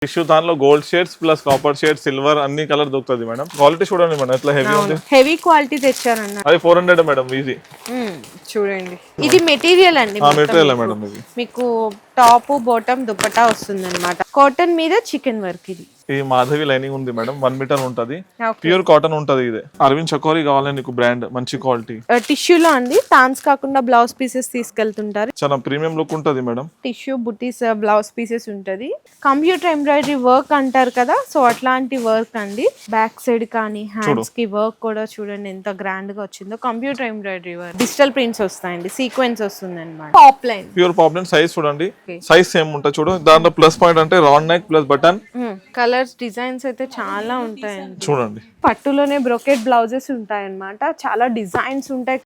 Tissue దానిలో gold shades plus copper shade silver అన్ని colour దొరుకుతుంది మేడం. క్వాలిటీ చూడండి మేడం ఎట్లా హెవీ ఉంది. హెవీ క్వాలిటీ తెచ్చారన్న. అది 400 మేడం ఈజీ. చూడండి ఇది మెటీరియల్ అండి. మెటీరియల్ మేడం ఇది. మీకు టాప్ బాటమ్ దుపట్టా వస్తుంది అనమాట. కాటన్ మీద చికెన్ వర్క్. ఇది ఈ మాధవి లైనింగ్ ఉంది మేడం. 1 మీటర్ ఉంటది. ప్యూర్ కాటన్ ఉంటది. ఇది అరవింద్ చకోరి కావాలి నీకు బ్రాండ్ మంచి క్వాలిటీ టిష్యూలో అండి. టాన్స్ కాకుండా బ్లౌజ్ పీసెస్ తీసుకెళ్తుంటారు. చాలా ప్రీమియం లుక్ ఉంటది మేడం. టిష్యూ బుటీస్ బ్లౌజ్ పీసెస్ ఉంటది. కంప్యూటర్ ఎంబ్రాయిడరీ వర్క్ అంటారు కదా, సో అట్లాంటి వర్క్ అండి. బ్యాక్ సైడ్ కానీ హ్యాండ్స్ కి వర్క్ కూడా చూడండి ఎంత గ్రాండ్ గా వచ్చిందో. Computer embroidery work, digital prints వస్తాయండి, సీక్వెన్స్ వస్తుంది అనమాట. Top line pure poplin size చూడండి. సైజ్ సేమ్ ఉంటుంది చూడు. దాంట్లో ప్లస్ పాయింట్ అంటే round neck plus button. Colours designs అయితే చాలా ఉంటాయండి చూడండి. పట్టులోనే బ్రోకెట్ బ్లౌజెస్ ఉంటాయి అన్నమాట. చాలా డిజైన్స్ ఉంటాయి.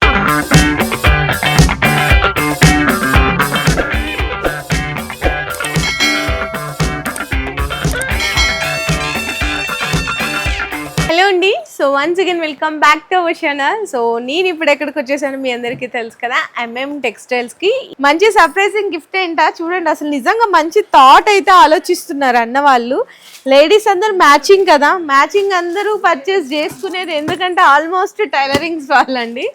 హలో అండి. So once again welcome back to our channel. So నేను ఇప్పుడు ఎక్కడికి వచ్చేసాను మీ అందరికీ తెలుసు కదా, MM టెక్స్టైల్స్ కి. మంచి సర్ప్రైజింగ్ గిఫ్ట్ ఏంటా చూడండి. అసలు నిజంగా మంచి థాట్ అయితే ఆలోచిస్తున్నారు అన్న వాళ్ళు. లేడీస్ అందరు మ్యాచింగ్ కదా, మ్యాచింగ్ అందరూ పర్చేస్ చేసుకునేది. ఎందుకంటే ఆల్మోస్ట్ టైలరింగ్స్ వాళ్ళండి.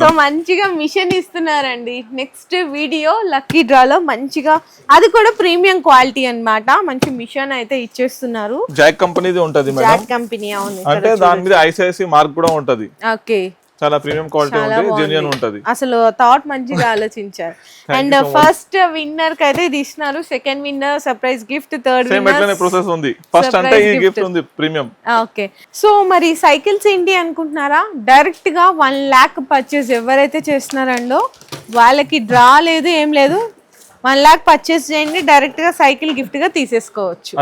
సో మంచిగా మిషన్ ఇస్తున్నారండి. నెక్స్ట్ వీడియో లక్కీ డ్రాలో మంచిగా, అది కూడా ప్రీమియం క్వాలిటీ అన్నమాట. మంచి మిషన్ అయితే ఇచ్చేస్తున్నారు. జాక్ కంపెనీది ఉంటది మేడం. Jack company. అవును. అంటే దాని మీద ICICI మార్క్ కూడా ఉంటది. ఓకే. చాలా ప్రీమియం క్వాలిటీ ఉంది, జెన్యూన్ ఉంటది. అసలు థాట్ మంచిగా ఆలోచించారు. అండ్ ఫస్ట్ విన్నర్ కి అయితే ఇది ఇస్తున్నారు. Second winner surprise gift, third winner process ఉంది. ఫస్ట్ అంటే ఈ గిఫ్ట్ ఉంది ప్రీమియం. ఓకే. సో మరి సైకిల్స్ ఏంటి అనుకుంటున్నారా? డైరెక్ట్ గా 1 lakh పర్చేస్ ఎవరైతే చేస్తున్నారండో వాళ్ళకి డ్రా లేదు, ఏం లేదు. 1 lakh పర్చేస్ చేయండి, డైరెక్ట్ గా సైకిల్ గిఫ్ట్ గా తీసేసుకోవచ్చు.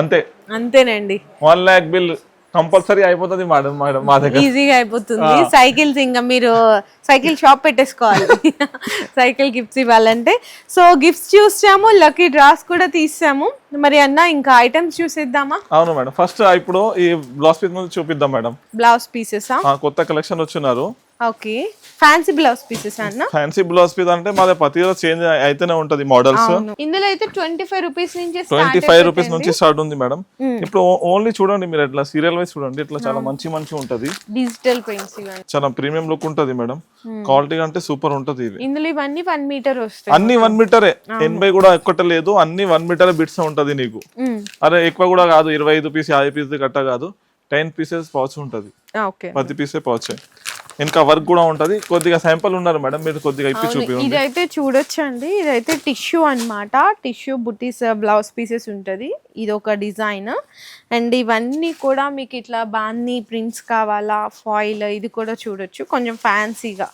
అంతేనండి. 1 lakh బిల్ కంపల్సరీ అయిపోతుంది మేడం. మా దగ్గర ఈజీగా అయిపోతుంది. సైకిల్స్ ఇంకా మీరు సైకిల్ షాప్ పెట్టేసుకోవాలి సైకిల్ గిఫ్ట్స్ ఇవ్వాలంటే. సో గిఫ్ట్స్ చూసాము, లక్కీ డ్రాస్ కూడా తీసాము. మరి అన్న ఇంకా ఐటమ్స్ చూసేద్దామా? అవును మేడం. ఫస్ట్ ఇప్పుడు ఈ బ్లౌజ్ పీస్ ముందు చూపిద్దాం మేడం. బ్లౌజ్ పీసెస్ కొత్త కలెక్షన్ వచ్చినారు. ఓకే. ఫ్యాన్సీ బ్లౌజ్ పీసెస్ అన్న. ఫ్యాన్సీ బ్లౌజ్ పీస్ అంటే మాది ప్రతిరోజు చేంజ్ అయితేనే ఉంటది మోడల్స్. ఇందులో అయితే 25 రూపీస్ నుంచి 25 రూపీస్ నుంచి స్టార్ట్ ఉంది మేడం. ఇప్పుడు ఓన్లీ చూడండి మీరు ఎట్లా సీరియల్ వైస్ చూడండి. ఇట్లా చాలా మంచి ఉంటది. డిజిటల్ ప్రింట్స్ చాలా ప్రీమియం లుక్ ఉంటది మేడం. క్వాలిటీ అంటే సూపర్ ఉంటది. ఇందులో ఇవన్నీ 1 మీటర్ వస్తాయి. అన్ని 1 మీటరే. 80 కూడా ఎక్కట లేదు. అన్ని 1 మీటర్ బిట్స్ ఉంటది నీకు. అరే ఎక్కువ కూడా కాదు. 25 పీస్ 50 పీస్ కట్ట కాదు. 10 పీసెస్ పౌచ్ ఉంటది. 10 పీసే పౌచ్. ఇంకా వర్క్ కూడా ఉంటది. కొద్దిగా శాంపుల్ ఉన్నారు మేడం, మీరు కొద్దిగా ఇప్పి చూపించండి. ఇదైతే చూడొచ్చండి. ఇదైతే టిష్యూ అన్నమాట. టిష్యూ బుటీస్ బ్లౌజ్ పీసెస్ ఉంటది. ఇది ఒక డిజైన్. అండ్ ఇవన్నీ కూడా మీకు ఇట్లా బాన్ని ప్రింట్స్ కావాలా, ఫాయిల్, ఇది కూడా చూడొచ్చు. కొంచెం ఫ్యాన్సీగా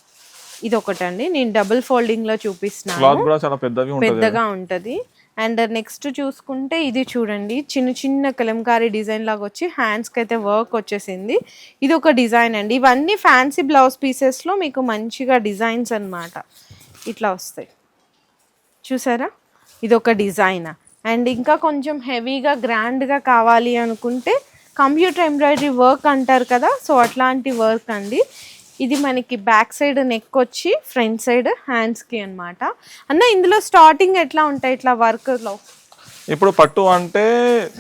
ఇది ఒకటండి. నేను డబుల్ ఫోల్డింగ్ లో చూపిస్తున్నాను. క్లాత్ కూడా చాలా పెద్దగా ఉంటది. అండ్ నెక్స్ట్ చూసుకుంటే ఇది చూడండి, చిన్న కలంకారీ డిజైన్ లాగా వచ్చి హ్యాండ్స్ కి అయితే వర్క్ వచ్చేసింది. ఇది ఒక డిజైన్ అండి. ఇవన్నీ ఫ్యాన్సీ బ్లౌజ్ పీసెస్ లో మీకు మంచిగా డిజైన్స్ అన్నమాట ఇట్లా వస్తాయి. చూసారా, ఇది ఒక డిజైన్. అండ్ ఇంకా కొంచెం హెవీగా గ్రాండ్గా కావాలి అనుకుంటే కంప్యూటర్ ఎంబ్రాయిడరీ వర్క్ అంటారు కదా, సో అట్లాంటి వర్క్ అండి. ఇది మనకి బ్యాక్ సైడ్ నెక్ వచ్చి ఫ్రంట్ సైడ్ హ్యాండ్స్ కి అన్నమాట. అన్న ఇందులో స్టార్టింగ్ ఎట్లా ఉంటాయి ఇట్లా వర్క్ లో? ఇప్పుడు పట్టు అంటే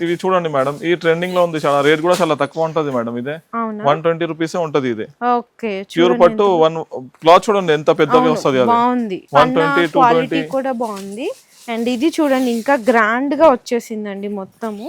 ఇవి చూడండి మేడం, ఈ ట్రెండింగ్ లో ఉంది. చాలా రేట్ కూడా చాలా తక్కువ ఉంటది మేడం. ఇదే 120 రూపీస్ ఉంటది. ఇదే ఓకే. ప్యూర్ పట్టు. 1 క్లాత్ చూడండి ఎంత పెద్దగా వస్తుంది. బాగుంది. 120 క్వాలిటీ కూడా బాగుంది. అండ్ ఇది చూడండి ఇంకా గ్రాండ్ గా వచ్చేసిందండి మొత్తము.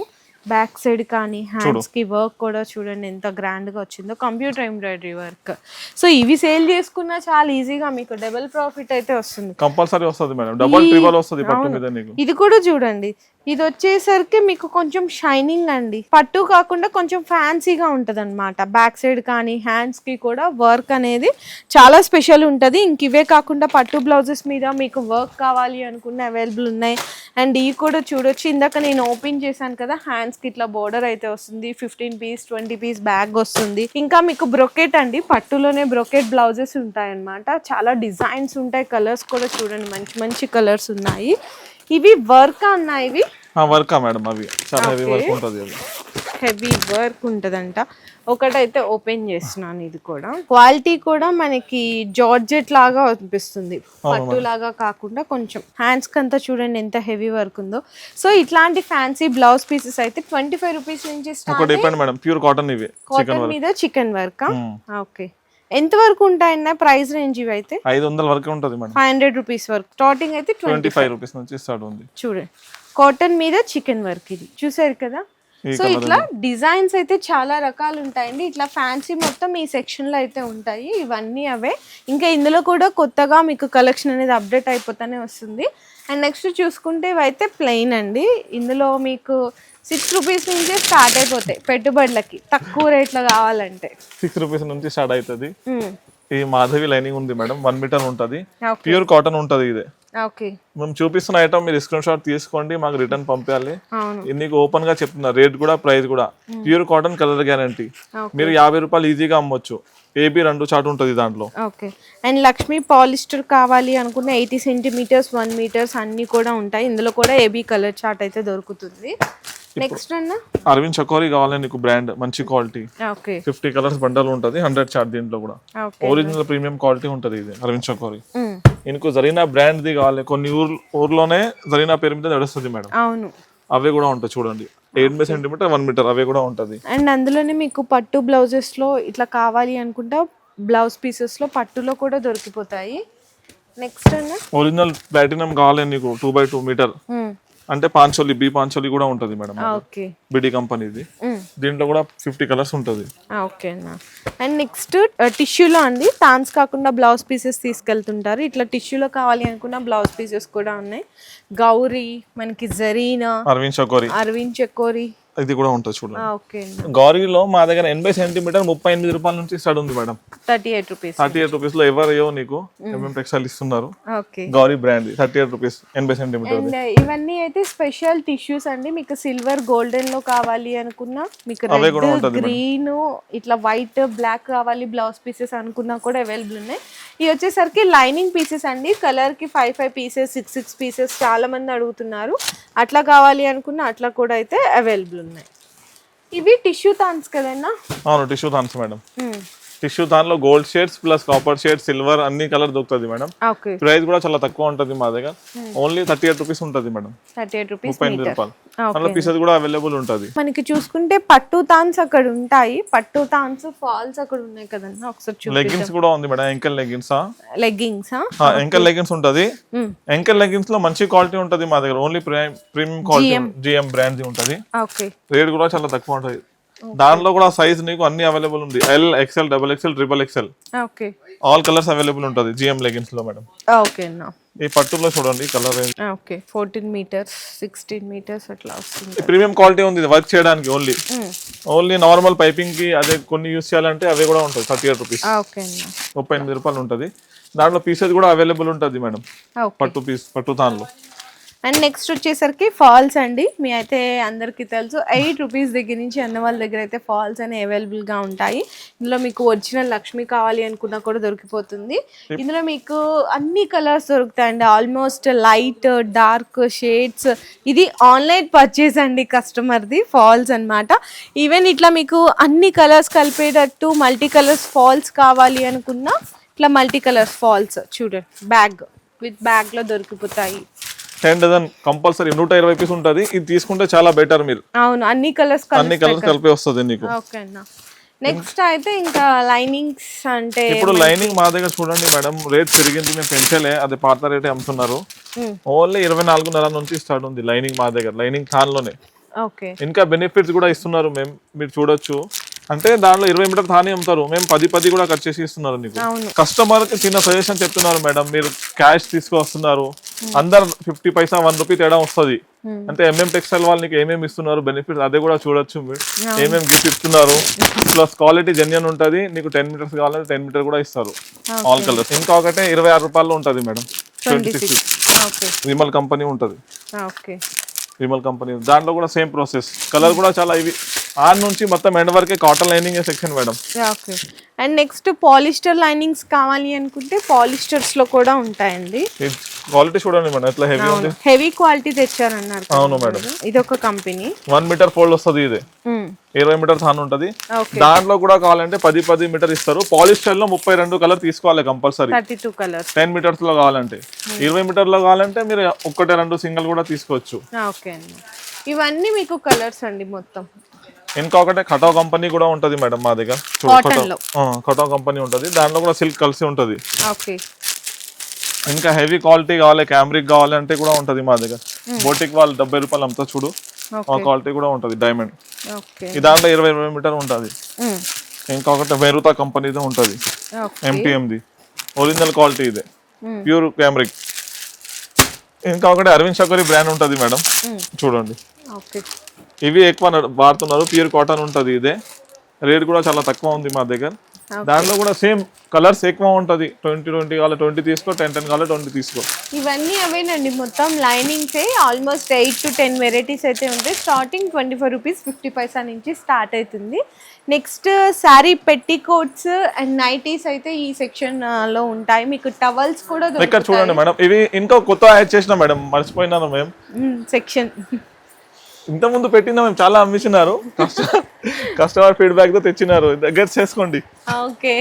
బ్యాక్ సైడ్ కానీ హ్యాండ్స్ కి వర్క్ కూడా చూడండి ఎంత గ్రాండ్ గా వచ్చిందో. Computer embroidery work. సో ఇవి సేల్ చేసుకున్నా చాలా ఈజీగా మీకు డబుల్ ప్రాఫిట్ అయితే వస్తుంది. కంపల్సరీ వస్తుంది మేడం. డబుల్ ట్రిపుల్ వస్తుంది పట్టు మీద నీకు. ఇది కూడా చూడండి, ఇది వచ్చేసరికి మీకు కొంచెం షైనింగ్ అండి. పట్టు కాకుండా కొంచెం ఫ్యాన్సీగా ఉంటది అనమాట. బ్యాక్ సైడ్ కానీ హ్యాండ్స్ కి కూడా వర్క్ అనేది చాలా స్పెషల్ ఉంటది. ఇంక ఇవే కాకుండా పట్టు బ్లౌజెస్ మీద మీకు వర్క్ కావాలి అనుకున్న అవైలబుల్ ఉన్నాయి. అండ్ ఇవి కూడా చూడొచ్చు. ఇందాక నేను ఓపెన్ చేశాను కదా, హ్యాండ్స్ కి ఇట్లా బోర్డర్ అయితే వస్తుంది. 15 పీస్ 20 పీస్ బ్యాగ్ వస్తుంది. ఇంకా మీకు బ్రొకెట్ అండి, పట్టులోనే బ్రొకెట్ బ్లౌజెస్ ఉంటాయి అన్నమాట. చాలా డిజైన్స్ ఉంటాయి. కలర్స్ కూడా చూడండి, మంచి కలర్స్ ఉన్నాయి. ఇవి వర్క్ ఉన్నాయి. ఇవి వర్క్ మేడం. అవి చాలా హెవీ వర్క్ ఉంటది. హెవీ వర్క్ ఉంటదంట. ఒకటైతే ఓపెన్ చేస్తున్నాను, ఇది కూడా క్వాలిటీ కూడా మనకి జార్జెట్ లాగా అనిపిస్తుంది, పట్టు లాగా కాకుండా కొంచెం హ్యాండ్స్ కంతా చూడండి ఎంత హెవీ వర్క్ ఉందో. సో ఇట్లాంటి ఫ్యాన్సీ బ్లౌజ్ పీసెస్ అయితే 25 రూపీస్ నుంచి స్టార్ట్. ప్యూర్ కాటన్ ఇవి, కాటన్ మీద చికెన్ వర్క్. ఓకే, ఎంత వరకు ఉంటాయన్న ప్రైస్ రేంజ్? ఇవి అయితే 500 వరకు ఉంటుంది మేడం, 500 రూపీస్ వరకు. స్టార్టింగ్ అయితే 25 రూపీస్ నుంచి స్టార్ట్ ఉంది. చూడండి కాటన్ మీద చికెన్ వర్క్, ఇది చూసారు కదా. సో ఇట్లా డిజైన్స్ అయితే చాలా రకాలు ఉంటాయండి. ఇట్లా ఫ్యాన్సీ మొత్తం ఈ సెక్షన్ లో అయితే ఉంటాయి. ఇవన్నీ అవే, ఇంకా ఇందులో కూడా కొత్తగా మీకు కలెక్షన్ అనేది అప్డేట్ అయిపోతానే వస్తుంది. అండ్ నెక్స్ట్ చూసుకుంటే ఇవైతే ప్లెయిన్ అండి. ఇందులో మీకు 6 రూపీస్ నుంచే స్టార్ట్ అయిపోతాయి పెట్టుబడులకి, తక్కువ రేట్లో కావాలంటే 6 రూపీస్ నుంచి స్టార్ట్ అవుతుంది. ఈ మాధవి లైనింగ్ ఉంది మేడం, 1 మీటర్ ఉంటది, ప్యూర్ కాటన్ ఉంటది. ఇదే మేము చూపిస్తున్న ఐటమ్ మీరు స్క్రీన్ షాట్ తీసుకోండి, మాకు రిటర్న్ పంపించాలి. నీకు ఓపెన్ గా చెప్తున్నా, రేట్ కూడా ప్రైస్ కూడా ప్యూర్ కాటన్, కలర్ గ్యారంటీ. మీరు 50 రూపాయలు ఈజీగా అమ్మొచ్చు. ఏబీ 2 చార్ట్ ఉంటుంది దాంట్లో. ఓకే, అండ్ లక్ష్మీ పాలిస్టర్ కావాలి అనుకున్న 80 సెంటీమీటర్స్ 1 మీటర్స్ అన్ని కూడా ఉంటాయి. ఇందులో కూడా ఏబీ కలర్ చార్ట్ అయితే దొరుకుతుంది. నెక్స్ట్ అన్న అరవింద్ చకోరి కావాలి నీకు, బ్రాండ్ మంచి క్వాలిటీ, 50 కలర్స్ బండల్ ఉంటది, 100 చార్ట్. దీంట్లో కూడా ఒరిజినల్ ప్రీమియం క్వాలిటీ ఉంటది. ఇది అరవింద్ చకోరి. ఇంకో జరీనా బ్రాండ్ ది కావాలి, కొన్ని ఊర్లోనే జరీనా పేరు మీద నడుస్తుంది మేడం. అవును, అవే కూడా ఉంటాయి చూడండి, 8 సెంటీమీటర్ 1 మీటర్ అవే కూడా ఉంటది. అండ్ అందులోనే మీకు పట్టు బ్లౌజెస్ లో ఇట్లా కావాలి అనుకుంటా బ్లౌజ్ పీసెస్ లో పట్టులో కూడా దొరికిపోతాయి. నెక్స్ట్ అన్న ఒరిజినల్ ప్లాటినం కావాలి నీకు, 2x2 మీటర్ అంటే పాంచోలి, బి పాంచోలి కూడా ఉంటది మేడం, బిడి కంపెనీది. దీంట్లో కూడా 50 కలర్స్ ఉంటది. ఓకేనా. అండ్ నెక్స్ట్ టిష్యూలో అండి, తాన్స్ కాకుండా బ్లౌజ్ పీసెస్ తీసుకెళ్తుంటారు. ఇట్లా టిష్యూలో కావాలి అనుకున్న బ్లౌజ్ పీసెస్ కూడా ఉన్నాయి. గౌరీ, మనకి జరీనా, అరవింద్ చకోరి ఇది కూడా ఉంటుంది చూడండి. గౌరీలో మా దగ్గర 80 సెంటీమీటర్ 38 రూపాయల నుంచి స్టార్ట్ ఉంది మేడం. 38 రూపీస్ లో ఎవరో నీకు ఎంఎం టెక్స్టైల్ ఇస్తున్నారు. Gauri brand 38 rupees 80 centimetre. ఇవన్నీ అయితే స్పెషల్ టిష్యూస్ అండి. మీకు సిల్వర్ గోల్డెన్ లో కావాలి అనుకున్నా, మీకు రెడ్ గ్రీన్ ఇట్లా వైట్ బ్లాక్ కావాలి బ్లౌజ్ పీసెస్ అనుకున్నా కూడా అవైలబుల్ ఉన్నాయి. ఇవి వచ్చేసరికి లైనింగ్ పీసెస్ అండి. కలర్ కి 5 పీసెస్ 6 పీసెస్ చాలా మంది అడుగుతున్నారు. అట్లా కావాలి అనుకున్నా అట్లా కూడా అయితే అవైలబుల్ ఉన్నాయి. ఇవి టిష్యూ థాన్స్ కదన్నా? అవును, టిష్యూ థాన్స్ మేడం. టిష్యూ దానిలో gold shades plus copper shades, silver అన్ని కలర్ దొరుకుతుంది మేడం. ప్రైస్ కూడా చాలా తక్కువ ఉంటుంది మా దగ్గర, ఓన్లీ 38 రూపీస్ ఉంటుంది మేడం. 38 రూపాయలు. అందులో పీసెస్ కూడా అవైలబుల్ ఉంటుంది. మనకి చూసుకుంటే పట్టు థాన్స్ అక్కడ ఉంటాయి, పట్టు థాన్స్ ఫాల్స్ అక్కడ ఉన్నాయి కదన్నా, ఒకసారి చూడండి. లెగ్గిన్స్ కూడా ఉంది మేడం, ఎంకల్ లెగ్గిన్స్. ఎంకల్ లెగ్గిన్స్ ఉంటది. ఎంకల్ లెగ్గిన్స్ లో మంచి క్వాలిటీ ఉంటది మా దగ్గర, only premium quality GM brand ఉంటది. రేట్ కూడా చాలా తక్కువ ఉంటది. దానిలో కూడా సైజ్ నీకు అన్ని అవైలబుల్ ఉంది, L, XL, double XL, triple XL, all colours available ఉంటది జిఎం లెగిన్స్ లో మేడం. ఈ పట్టులో చూడండి కలర్ రేంజ్ 14 మీటర్స్ 16 మీటర్స్ అట్లా వస్తుంది. ప్రీమియం క్వాలిటీ ఉంది వర్క్ చేయడానికి, ఓన్లీ నార్మల్ పైపింగ్ కి అదే కొన్ని యూస్ చేయాలంటే అవే కూడా ఉంటుంది. 38 రూపీస్, 38 రూపాయలు ఉంటది. దాంట్లో పీసెస్ కూడా అవైలబుల్ ఉంటది మేడం, పట్టు దానిలో. అండ్ నెక్స్ట్ వచ్చేసరికి ఫాల్స్ అండి. మీ అయితే అందరికీ తెలుసు 8 రూపీస్ దగ్గర నుంచి అన్న వాళ్ళ దగ్గర అయితే ఫాల్స్ అనేవి అవైలబుల్గా ఉంటాయి. ఇందులో మీకు ఒరిజినల్ లక్ష్మి కావాలి అనుకున్నా కూడా దొరికిపోతుంది. ఇందులో మీకు అన్ని కలర్స్ దొరుకుతాయండి, ఆల్మోస్ట్ లైట్ డార్క్ షేడ్స్. ఇది ఆన్లైన్ పర్చేస్ అండి కస్టమర్ది, ఫాల్స్ అన్నమాట. ఈవెన్ ఇట్లా మీకు అన్ని కలర్స్ కలిపేటట్టు మల్టీ కలర్స్ ఫాల్స్ కావాలి అనుకున్నా ఇట్లా మల్టీ కలర్స్ ఫాల్స్ చూడండి, బ్యాగ్ విత్ బ్యాగ్ లో దొరికిపోతాయి. 10 డజన్ కంపల్సరీ 120 పీస్ ఉంటది. ఇది తీసుకుంటే చాలా బెటర్. మీరు అవును, అన్ని కలర్స్ కలిపి వస్తుంది నీకు. నెక్స్ట్ అయితే ఇంకా లైనింగ్స్ అంటే ఇప్పుడు లైనింగ్ మా దగ్గర చూడండి మేడం, రేట్ పెరిగింది, మేము పెంచలే, అది పాత రేటే అమ్ముతున్నారు. ఓన్లీ 24.5 నుంచి స్టార్ట్ ఉంది లైనింగ్ మా దగ్గర, లైనింగ్ ఖాన్ లోనే. ఇంకా బెనిఫిట్స్ కూడా ఇస్తున్నారు మేము, మీరు చూడొచ్చు. అంటే దాంట్లో 20 మీటర్ థాని అమ్ముతారు, మేము 10 కూడా కట్ చేసి ఇస్తున్నారు నీకు. కస్టమర్ కి చిన్న సజెషన్ చెప్తున్నారు మేడం, మీరు క్యాష్ తీసుకొస్తున్నారు, అందరు 50 పైసా 1 రూపీ తేడా వస్తుంది. అంటే ఎంఎం టెక్స్టైల్ వాళ్ళు నీకు ఏమేమి ఇస్తున్నారు బెనిఫిట్స్, అదే కూడా చూడొచ్చు. మీరు ఏమేమి గిఫ్ట్ ఇస్తున్నారు, ప్లస్ క్వాలిటీ జెన్యూన్ ఉంటుంది. నీకు 10 మీటర్స్ కావాలంటే 10 మీటర్ కూడా ఇస్తారు, ఆల్ కలర్స్. ఇంకా ఒకటే 26 రూపాయలు ఉంటుంది మేడం, 26 విమల్ కంపెనీ ఉంటుంది. విమల్ కంపెనీ దాంట్లో కూడా సేమ్ ప్రాసెస్, కలర్ కూడా చాలా. ఇవి ఆన్ నుంచి మొత్తం ఎండ్ వరకే cotton lining section madam. And next polyester linings కావాలి అనుకుంటే పాలిస్టర్స్ లో కూడా ఉంటాయండి. క్వాలిటీ చూడండి మేడం ఎట్లా హెవీ ఉంది, హెవీ క్వాలిటీ తెచ్చారన్నారు. అవును మేడం, ఇది ఒక కంపెనీ 1 మీటర్ ఫోల్డ్ వస్తుంది. ఇది 20 మీటర్ థాన్ ఉంటది. ఓకే దాంట్లో కూడా కావాలంటే 10 మీటర్ ఇస్తారు. పాలిస్టర్ లో 32 కలర్ తీసుకోవాలి కంపల్సరీ. 32 కలర్స్ 10 మీటర్స్ లో కావాలంటే, 20 మీటర్ లో కావాలంటే మీరు 1-2 సింగిల్ కూడా తీసుకోవచ్చు. ఓకే అండి. ఇవన్నీ మీకు కలర్స్ అండి మొత్తం. ఇంకొకటి కటావ్ కంపెనీ కూడా ఉంటది మేడం మా దగ్గర. కాటన్ లో కటావ్ కంపెనీ ఉంటది, దాంట్లో కూడా సిల్క్ కలిసి ఉంటది. ఓకే ఇంకా హెవీ క్వాలిటీ కావాలి, క్యామ్రిక్ కావాలి అంటే కూడా ఉంటది మా దగ్గర. బోటిక్ వాళ్ళు 70 రూపాయలు అమ్ముతా చూడు, ఆ క్వాలిటీ కూడా ఉంటది. డైమండ్ ఓకే ఈ దాంట్లో 20 మీటర్ ఉంటది. ఇంకొకటి మెరుతా కంపెనీది ఉంటది, MTMది ఒరిజినల్ క్వాలిటీ ఇదే, ప్యూర్ క్యామ్రిక్. ఇంకొకటి అరవింద్ షకరి బ్రాండ్ ఉంటది మేడం, చూడండి. ఓకే ఇవి ఎక్కువ వాడుతున్నారు, ప్యూర్ కాటన్ ఉంటది. ఇదే రేట్ కూడా చాలా తక్కువ ఉంది మా దగ్గర. దాంట్లో కూడా సేమ్ కలర్స్ ఎక్కువ ఉంటది. 20 కావాలి 20 తీసుకో, 10 కావాలి 20 తీసుకో. ఇవన్నీ అవేనండి మొత్తం లైనింగ్స్ ఆల్మోస్ట్ 8 to 10 వెరైటీస్ అయితే ఉంటాయి. స్టార్టింగ్ 24 రూపీస్ 50 పైసా నుంచి స్టార్ట్ అవుతుంది. Next sari petticoats and nighties అయితే ఈ సెక్షన్ లో ఉంటాయి. మీకు టవల్స్ కూడా ఇక్కడ చూడండి మేడం, ఇవి ఇంకో కొత్త యాడ్ చేసిన మేడం, మర్చిపోయినాను మేము. సెక్షన్ ఇంత ముందు పెట్టినా మేము, చాలా అమ్మిస్తున్నారు. కస్టమర్ ఫీడ్బ్యాక్ తో తెచ్చినారు, దగ్గర చేసుకోండి. ఓకే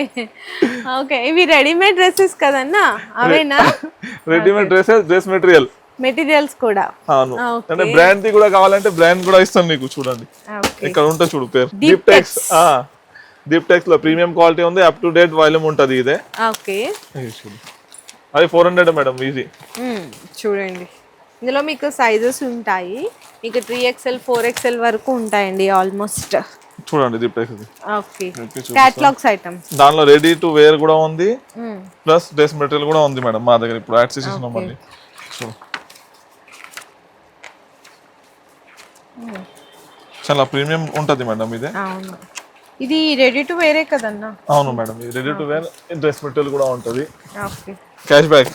ఓకే ఇవి రెడీమేడ్ డ్రెస్సెస్ కదన్నా, అవేనా? రెడీమేడ్ డ్రెస్ మెటీరియల్స్ కూడా. అవును, అంటే బ్రాండ్ ది కూడా కావాలంటే బ్రాండ్ కూడా ఇస్తాం మీకు. చూడండి ఇక్కడ ఉంటుంది చూడు పేరు, దీప్టెక్స్. దీప్టెక్స్ లో ప్రీమియం క్వాలిటీ ఉంది, అప్ టు డేట్ వాల్యూమ్ ఉంటది. ఇదే ఓకే అది 400 మేడం ఈజీ. చూడండి ఇందులో మీకు సైజెస్ ఉంటాయి. మీకు 3XL 4XL వరకు ఉంటాయండి ఆల్మోస్ట్. చూడండి దీప్టెక్స్. ఓకే కేటలాగ్స్ ఐటమ్స్, దానిలో రెడీ టు వేర్ కూడా ఉంది, ప్లస్ డ్రెస్ మెటీరియల్ కూడా ఉంది మేడం మా దగ్గర. ఇప్పుడు యాడ్ చేసేసినాం మళ్ళీ. చాలా ప్రీమియం ఉంటది మేడం ఇది. అవును, ఇది రెడీ టు వేరే కదన్నా? అవును మేడం, ఇది ready to wear dress material కూడా ఉంటది. ఓకే క్యాష్ బ్యాక్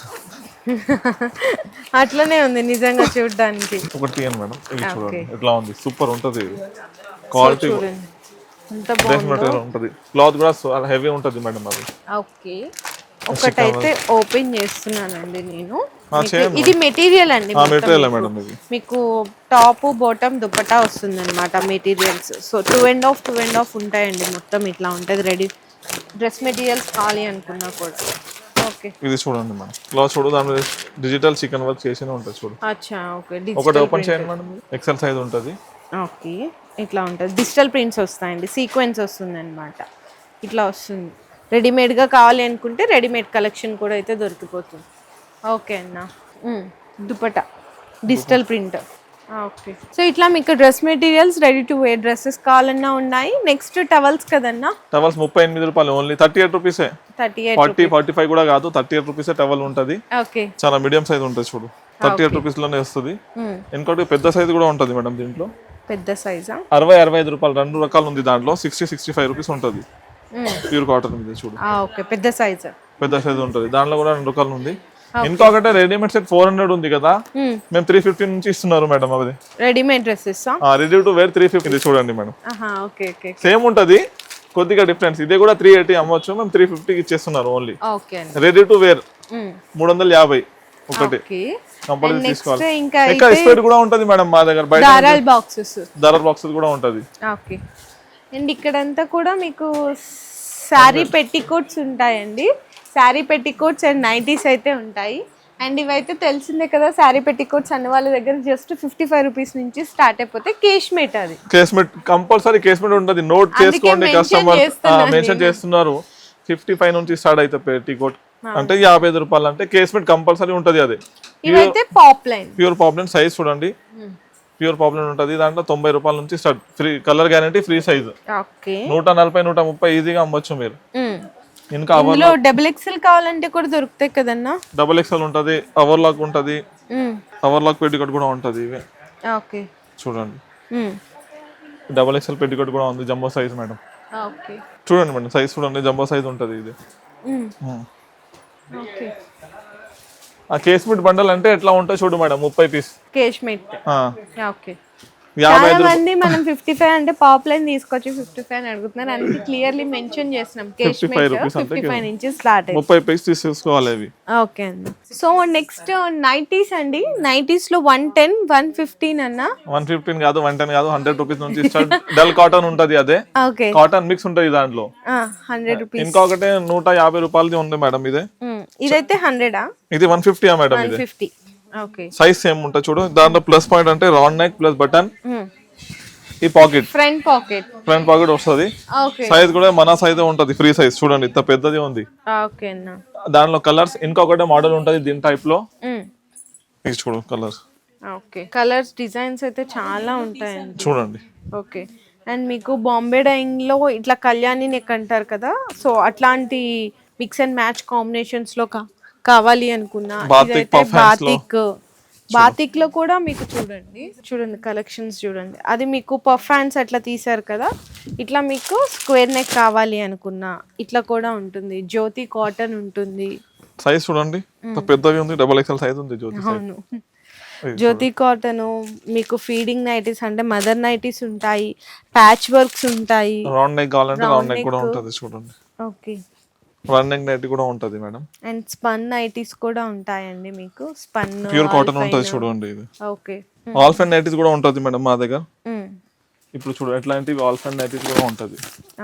అట్లనే ఉంది నిజంగా చూడడానికి. ఒకటి మేడం, ఇది చూడండి ఎట్లా ఉంది, సూపర్ ఉంటది. క్వాలిటీ డ్రెస్ మెటీరియల్ ఉంటది, క్లాత్ కూడా హెవీ ఉంటది మేడం అది. ఓకే ఒకటైతే ఓపెన్ చేస్తున్నానండి నేను. ఇది మెటీరియల్ అండి, మెటీరియల్ మేడం. ఇది మీకు టాప్ బాటమ్ దుపట్టా వస్తుంది అనమాట మెటీరియల్స్. సో 2.5 ఉంటాయండి మొత్తం. ఇట్లా ఉంటది రెడీ డ్రెస్ మెటీరియల్స్ కావాలి అనుకున్నా కూడా. ఓకే ఇది చూడండి మేడం, క్లాత్ చూడు, దాని డిజిటల్ చికెన్ వర్క్ చేసిన ఉంటుంది చూడు. అచ్చా ఓకే ఒకటి ఓపెన్ చేయండి మేడం, ఎక్సెల్ సైజ్ ఉంటది. ఓకే ఇట్లా ఉంటుంది, డిజిటల్ ప్రింట్స్ వస్తాయండి, సీక్వెన్స్ వస్తుంది అనమాట. ఇట్లా వస్తుంది. రెడీమేడ్గా కావాలి అనుకుంటే రెడీమేడ్ కలెక్షన్ కూడా అయితే దొరికిపోతుంది. ఓకే అన్న. Dupatta digital print. Okay so ఇట్లా మీకు dress materials ready to wear dresses కావాలన్నా ఉన్నాయి. నెక్స్ట్ టవల్స్ కదన్నా? టవల్స్ 38 రూపాయలు ఓన్లీ, 38 రూపీసే. 40-45 కూడా కాదు, 38 రూపీసే టవల్ ఉంటది. ఓకే చాలా మీడియం సైజ్ ఉంటుంది చూడు, 38 రూపీస్ లోనే వస్తుంది. ఇంకోటి పెద్ద సైజ్ కూడా ఉంటది మేడం దీంట్లో. పెద్ద సైజా? 60-65 రూపాయలు, 2 రకాలు ఉంది దాంట్లో. 60-65 రూపీస్ ఉంటది, ప్యూర్ కాటన్ మీద చూడు. ఓకే పెద్ద సైజ్, పెద్ద సైజ్ ఉంటది. దాంట్లో కూడా 2 రకాలు ఉంది. ఇంకొకటి రెడీమేడ్ సెట్ 400 ఉంది కదా, మేము 350 నుంచి ఇస్తున్నారు మేడం. అది readymade dresses ready to wear 350 చూడండి మేడం. ఓకే ఓకే సేమ్ ఉంటది, కొద్దిగా డిఫరెన్స్. ఇదే కూడా 380 అమ్మవచ్చు, మేము 350 ఇచ్చేస్తున్నారు only. Okay ready to wear 350 ఒకటి కంపల్సరీ తీసుకోవాలి. ఇంకా స్ప్రెడ్ కూడా ఉంటది మేడం మా దగ్గర. బయట దారాల్ బాక్సెస్ కూడా ఉంటది. ఓకే అండ్ ఇక్కడంతా కూడా మీకు శారీ పెట్టికోట్స్ ఉంటాయండి. శారీ పెట్టికోట్స్ అండ్ నైటీస్ అయితే ఉంటాయి. అండ్ ఇవైతే తెలిసిందే కదా, శారీ పెట్టికోట్స్ అన్ని వాళ్ళ దగ్గర జస్ట్ 55 రూపీస్ నుంచి స్టార్ట్ అయిపోతే కేష్మేట్. అది కేష్మేట్ కంపల్సరీ కేష్మేట్ ఉంటది, నోట్ చేసుకోండి. కస్టమర్ మెన్షన్ చేస్తున్నారు 55 నుంచి స్టార్ట్ అయితే పెట్టికోట్ అంటే 55 రూపాయలు అంటే కేష్మేట్ కంపల్సరీ ఉంటది. అది ఇవైతే పాప్లైన్, ప్యూర్ పాప్లైన్ సైజ్ చూడండి, ప్యూర్ పాప్లైన్ ఉంటది. దాంట్లో 90 రూపాయల నుంచి start, free colour guarantee, free size. 140-130 ఈజీగా అమ్మొచ్చు మీరు. ఇంకా డబుల్ ఎక్స్ఎల్ కావాలంటే కూడా దొరుకుతాయి కదన్నా? డబుల్ ఎక్స్ఎల్ ఉంటది, ఓవర్లాక్ ఉంటది, ఓవర్లాక్ పెట్టికోట్ కూడా ఉంటది. ఇవి ఓకే చూడండి, డబుల్ ఎక్స్ఎల్ పెట్టికోట్ కూడా ఉంది, జంబో సైజ్ మేడం. ఓకే చూడండి మేడం, సైజ్ చూడండి, జంబో సైజ్ ఉంటది ఇది. ఓకే ఆ కేస్మెట్ బండల్ అంటే ఎట్లా ఉంటాయి చూడు మేడం, 30 పీస్ కేష్మేట్. ఓకే చాలా మంది మనం 55 అంటే పాప్ లైన్ తీసుకొచ్చి 55 అని అడుగుతున్నారు. అందుకే క్లియర్లీ మెన్షన్ చేస్తున్నాం కేష్మేట్ 55 ఇంచెస్ స్లాట్ 30 పీస్ తీసేసుకోవాలి అవి. ఓకే అండి. సో నెక్స్ట్ నైటీస్ అండి. నైటీస్ లో 110 115 అన్న 115 కాదు 110 కాదు 100 రూపీస్ నుంచి స్టార్ట్. డల్ కాటన్ ఉంటది, అదే ఓకే కాటన్ మిక్స్ ఉంటది దాంట్లో. 100 రూపీస్. ఇంకొకటి 150 రూపాయలది ఉంది మేడం. ఇదైతే 100 ఇది 150 మేడం. ఇది 150. ఓకే. సైజ్ సేమ్ ఉంటుంది చూడు. దాంట్లో ప్లస్ పాయింట్ అంటే రౌండ్ నెక్ ప్లస్ బటన్, ఈ పాకెట్ ఫ్రంట్ పాకెట్ వస్తుంది. ఓకే. సైజ్ కూడా మన సైజ్ ఉంటది, ఫ్రీ సైజ్. చూడండి ఇంత పెద్దది ఉంది. ఓకే అన్న. దాంట్లో కలర్స్ ఇంకొకటి మోడల్ ఉంటది దీని టైప్ లో. ఇది చూడు కలర్స్. ఓకే. కలర్స్ డిజైన్స్ అయితే చాలా ఉంటాయండి చూడండి. ఓకే. అండ్ మీకు బాంబే డైయింగ్ లో ఇట్లా కళ్యాణి నెక్ అంటారు కదా, సో అట్లాంటి మిక్స్ అండ్ మ్యాచ్ కాంబినేషన్స్ లో కావాలి అనుకున్నా. బాతిక్ లో కూడా మీకు చూడండి కలెక్షన్స్ చూడండి. అది మీకు పఫ్ హ్యాండ్స్ అట్లా తీసారు కదా, ఇట్లా మీకు స్క్వేర్ నెక్ కావాలి అనుకున్నా ఇట్లా కూడా ఉంటుంది. జ్యోతి కాటన్ ఉంటుంది. సైజ్ చూడండి పెద్దది ఉంది, XXL సైజ్ ఉంది జ్యోతి. అవును, జ్యోతి కాటన్. మీకు ఫీడింగ్ నైటీస్ అంటే మదర్ నైటీస్ ఉంటాయి, ప్యాచ్ వర్క్స్ ఉంటాయి. రౌండ్ నెక్ కావాలంటే రౌండ్ నెక్ కూడా ఉంటుంది చూడండి. ఓకే. రౌండ్ నెక్ నైటీ కూడా ఉంటది మేడం. అండ్ స్పన్ నైటీస్ కూడా ఉంటాయండి మీకు. స్పన్ ప్యూర్ కాటన్ ఉంటది చూడండి. ఇది ఓకే. ఆల్ఫెన్ నైటీస్ కూడా ఉంటది మేడం మా దగ్గర. ఇప్పుడు చూడు ఎట్లాంటివి ఆల్ఫెన్ నైటీస్ కూడా ఉంటది.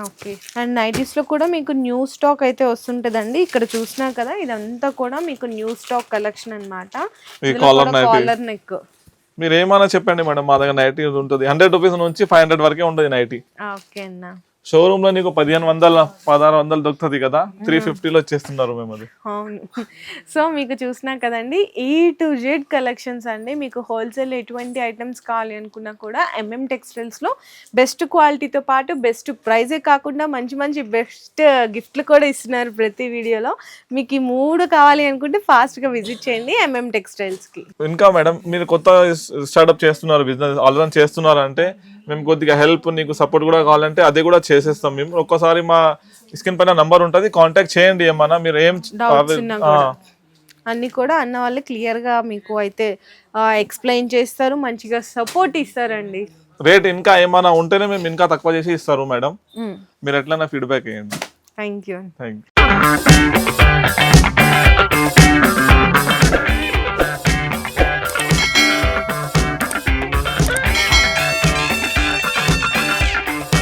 ఓకే. అండ్ నైటీస్ లో కూడా మీకు న్యూ స్టాక్ అయితే వస్తుంటదండి. ఇక్కడ చూసినా కదా ఇదంతా కూడా మీకు న్యూ స్టాక్ కలెక్షన్ అన్నమాట. కాలర్ నెక్ మీరు ఏమైనా చెప్పండి మేడం, మా దగ్గర నైటీ ఉంటుంది. 100 రూపీస్ నుంచి 500 వరకే ఉంటుంది నైటీ. ఓకే అన్న. షోరూమ్ లో నీకు 1500 1600 దొరుకుతుంది కదా, 350లో వచ్చేస్తున్నారు మేము. అది అవును. సో మీకు చూసినా కదండి A to Z కలెక్షన్స్ అండి. మీకు హోల్సేల్ ఎటువంటి ఐటమ్స్ కావాలి అనుకున్నా కూడా MM టెక్స్టైల్స్ లో బెస్ట్ క్వాలిటీతో పాటు బెస్ట్ ప్రైజే కాకుండా మంచి మంచి బెస్ట్ గిఫ్ట్లు కూడా ఇస్తున్నారు ప్రతి వీడియోలో. మీకు ఈ 3 కావాలి అనుకుంటే ఫాస్ట్ గా విజిట్ చేయండి MM టెక్స్టైల్స్ కి. ఇంకా మేడం మీరు కొత్త స్టార్ట్అప్ చేస్తున్నారు, బిజినెస్ ఆల్రెడీ చేస్తున్నారు అంటే మేము కొద్దిగా హెల్ప్ నీకు సపోర్ట్ కూడా కావాలంటే అది కూడా చేసేస్తాం మేము. ఒక్కసారి మా స్క్రీన్ పైన నంబర్ ఉంటుంది, కాంటాక్ట్ చేయండి. ఏమన్నా మీరు ఏం అన్ని కూడా అన్న వాళ్ళు క్లియర్ గా మీకు అయితే ఎక్స్ప్లెయిన్ చేస్తారు, మంచిగా సపోర్ట్ ఇస్తారండి. రేట్ ఇంకా ఏమైనా ఉంటేనే మేము ఇంకా తక్కువ చేసి ఇస్తారు మేడం. మీరు ఎట్లైనా ఫీడ్బ్యాక్ ఇవ్వండి. Thank you.